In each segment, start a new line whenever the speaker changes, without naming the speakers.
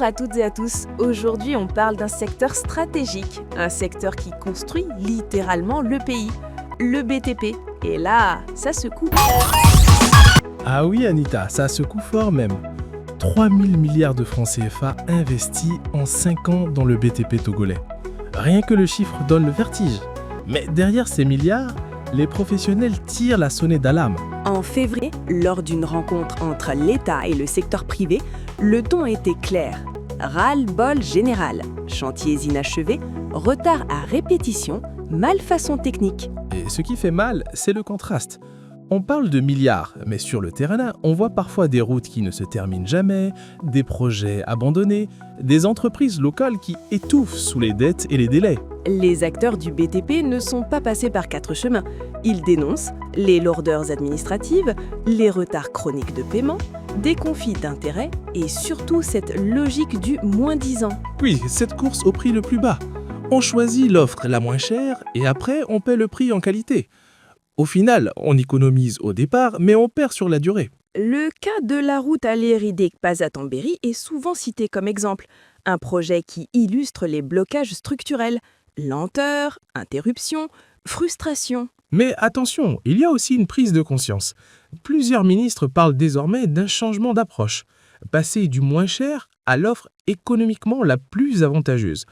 Bonjour à toutes et à tous. Aujourd'hui, on parle d'un secteur stratégique, un secteur qui construit littéralement le pays, le BTP. Et là, ça secoue.
Ah oui Anita, ça secoue fort même. 3 000 milliards de francs CFA investis en 5 ans dans le BTP togolais. Rien que le chiffre donne le vertige. Mais derrière ces milliards, les professionnels tirent la sonnette d'alarme.
En février, lors d'une rencontre entre l'État et le secteur privé, le ton était clair. Ras-le-bol général, chantiers inachevés, retard à répétition, malfaçon technique.
Et ce qui fait mal, c'est le contraste. On parle de milliards, mais sur le terrain, on voit parfois des routes qui ne se terminent jamais, des projets abandonnés, des entreprises locales qui étouffent sous les dettes et les délais.
Les acteurs du BTP ne sont pas passés par quatre chemins. Ils dénoncent les lourdeurs administratives, les retards chroniques de paiement, des conflits d'intérêts et surtout cette logique du moins 10 ans.
Oui, cette course au prix le plus bas. On choisit l'offre la moins chère et après on paie le prix en qualité. Au final, on économise au départ, mais on perd sur la durée.
Le cas de la route Alieri-Dekpaz-Tambéry est souvent cité comme exemple. Un projet qui illustre les blocages structurels. Lenteur, interruption, frustration.
Mais attention, il y a aussi une prise de conscience. Plusieurs ministres parlent désormais d'un changement d'approche. Passer du moins cher à l'offre économiquement la plus avantageuse.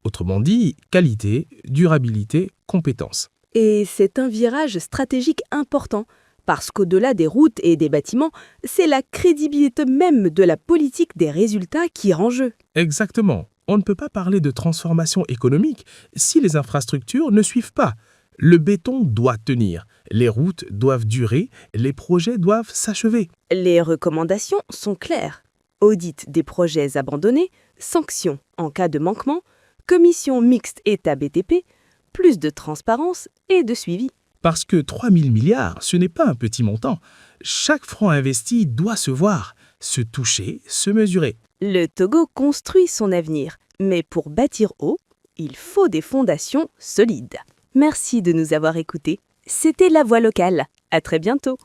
Autrement dit, qualité, durabilité, compétence.
Et c'est un virage stratégique important, parce qu'au-delà des routes et des bâtiments, c'est la crédibilité même de la politique des résultats qui est en jeu.
Exactement. On ne peut pas parler de transformation économique si les infrastructures ne suivent pas. Le béton doit tenir, les routes doivent durer, les projets doivent s'achever.
Les recommandations sont claires. Audit des projets abandonnés, sanctions en cas de manquement, commission mixte État-BTP, plus de transparence et de suivi.
Parce que 3 000 milliards, ce n'est pas un petit montant. Chaque franc investi doit se voir, se toucher, se mesurer.
Le Togo construit son avenir, mais pour bâtir haut, il faut des fondations solides. Merci de nous avoir écoutés. C'était La Voix locale. À très bientôt.